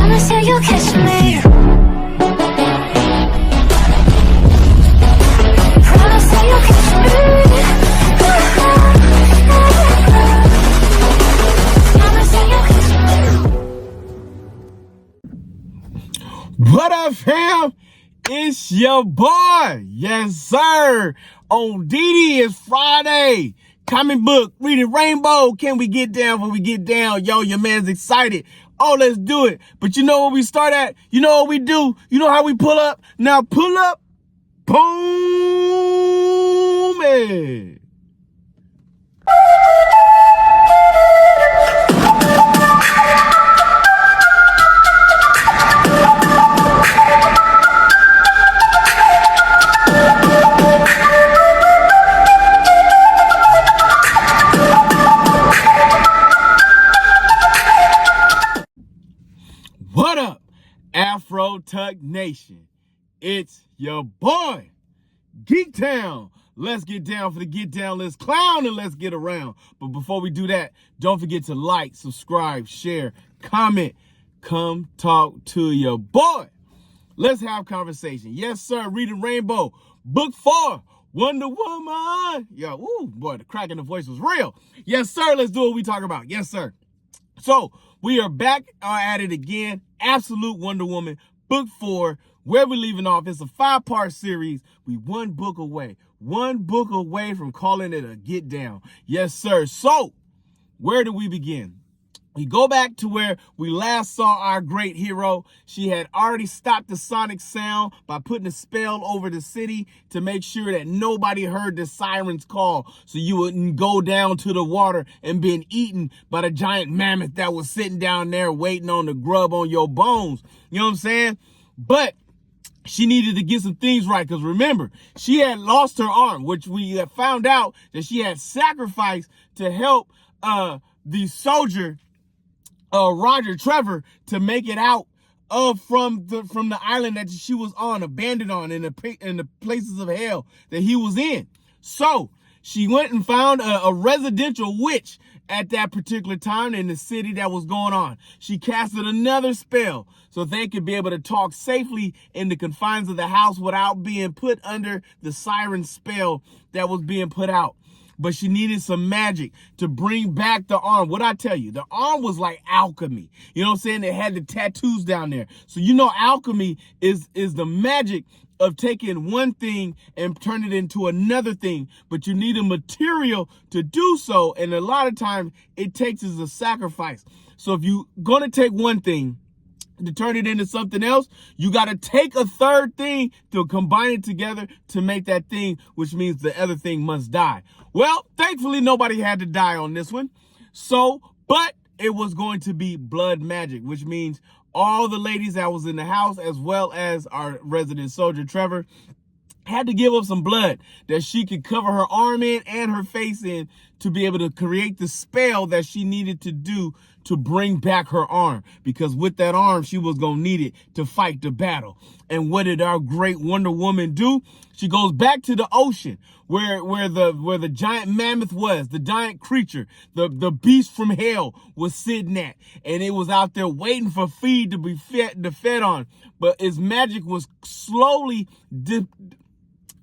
Promise that you'll catch me. Promise that you'll catch me. Promise that you'll catch me. What up, fam? It's your boy. Yes, sir. On DD, it's Friday. Comic book, reading Rainbow. Can we get down when we get down? Yo, your man's excited. Oh, let's do it. But you know where we start at? You know what we do? You know how we pull up? Now pull up. Boom. Man. What up, Afro Tuck Nation? It's your boy, Geek Town. Let's get down for the get down. Let's clown and let's get around. But before we do that, don't forget to like, subscribe, share, comment. Come talk to your boy. Let's have conversation. Yes, sir. Reading Rainbow, Book 4, Wonder Woman. Yo, ooh, boy, the crack in the voice was real. Yes, sir. Let's do what we talk about. Yes, sir. So we are back at it again. Absolute Wonder Woman, Book 4. Where we leaving off, it's a 5-part series. We one book away from calling it a get down. Yes, sir. So where do we begin? We go back to where we last saw our great hero. She had already stopped the sonic sound by putting a spell over the city to make sure that nobody heard the sirens call, so you wouldn't go down to the water and being eaten by the giant mammoth that was sitting down there waiting on the grub on your bones. You know what I'm saying? But she needed to get some things right, because remember, she had lost her arm, which we found out that she had sacrificed to help the soldier Roger Trevor to make it out from the island that she was on, abandoned on, in the places of hell that he was in. So she went and found a residential witch at that particular time in the city that was going on. She casted another spell so they could be able to talk safely in the confines of the house without being put under the siren spell that was being put out. But she needed some magic to bring back the arm. What I tell you, the arm was like alchemy. You know what I'm saying? They had the tattoos down there. So you know alchemy is the magic of taking one thing and turn it into another thing. But you need a material to do so. And a lot of times it takes as a sacrifice. So if you're going to take one thing to turn it into something else, you got to take a third thing to combine it together to make that thing, which means the other thing must die. Well, thankfully, nobody had to die on this one. So, but it was going to be blood magic, which means all the ladies that was in the house, as well as our resident soldier, Trevor, had to give up some blood that she could cover her arm in and her face in to be able to create the spell that she needed to do to bring back her arm. Because with that arm, she was going to need it to fight the battle. And what did our great Wonder Woman do? She goes back to the ocean where the giant mammoth was, the giant creature, the beast from hell was sitting at. And it was out there waiting for feed to be fed on. But its magic was slowly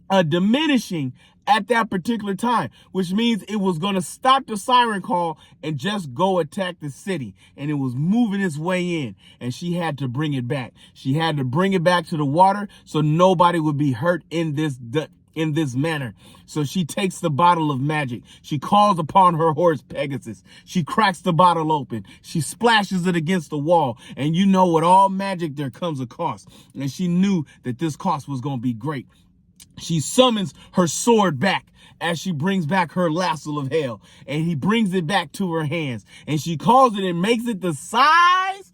diminishing at that particular time, which means it was going to stop the siren call and just go attack the city. And it was moving its way in, and she had to bring it back. She had to bring it back to the water so nobody would be hurt in this manner. So she takes the bottle of magic. She calls upon her horse Pegasus. She cracks the bottle open. She splashes it against the wall. And you know, with all magic, there comes a cost. And she knew that this cost was going to be great. She summons her sword back as she brings back her lasso of hell, and he brings it back to her hands, and she calls it and makes it the size,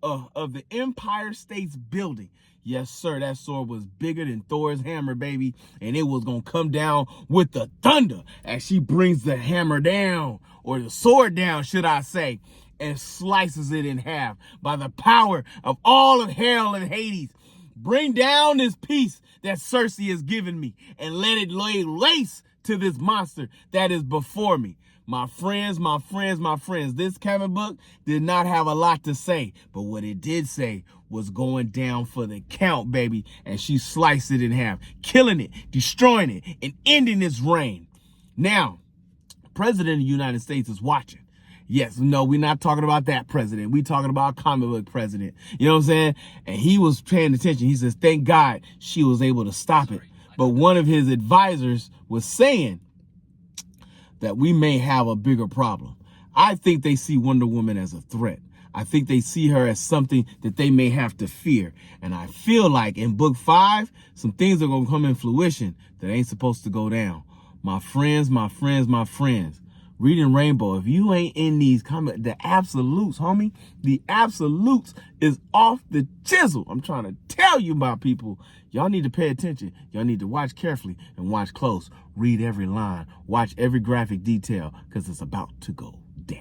of the Empire State's building. Yes, sir, that sword was bigger than Thor's hammer, baby, and it was going to come down with the thunder as she brings the hammer down, or the sword down, should I say, and slices it in half by the power of all of hell and Hades. Bring down this peace that Cersei has given me and let it lay waste to this monster that is before me. My friends, this comic book did not have a lot to say, but what it did say was going down for the count, baby. And she sliced it in half, killing it, destroying it, and ending its reign. Now, President of the United States is watching. Yes, no, we're not talking about that president. We're talking about comic book president. You know what I'm saying? And he was paying attention. He says, thank God she was able to stop it. But one of his advisors was saying that we may have a bigger problem. I think they see Wonder Woman as a threat. I think they see her as something that they may have to fear. And I feel like in book 5, some things are going to come in fruition that ain't supposed to go down. My friends, Reading Rainbow, if you ain't in these comments, the absolutes, homie, the absolutes is off the chisel. I'm trying to tell you, my people, y'all need to pay attention. Y'all need to watch carefully and watch close. Read every line, watch every graphic detail, because it's about to go down.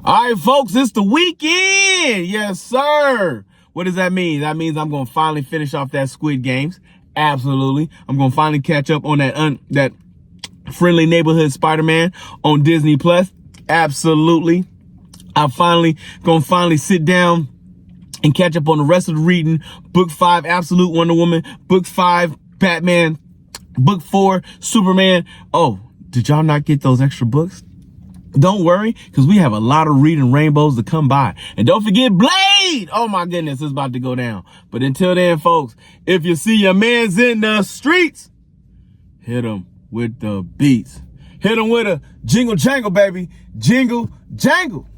All right, folks, it's the weekend. Yes, sir. What does that mean? That means I'm going to finally finish off that Squid Games. Absolutely. I'm going to finally catch up on that Friendly Neighborhood Spider-Man on Disney Plus. Absolutely. I'm going to sit down and catch up on the rest of the reading. Book 5, Absolute Wonder Woman. Book 5, Batman. Book 4, Superman. Oh, did y'all not get those extra books? Don't worry, because we have a lot of Reading Rainbows to come by. And don't forget Blade! Oh my goodness, it's about to go down. But until then, folks, if you see your mans in the streets, hit them with the beats. Hit them with a jingle jangle, baby. Jingle jangle.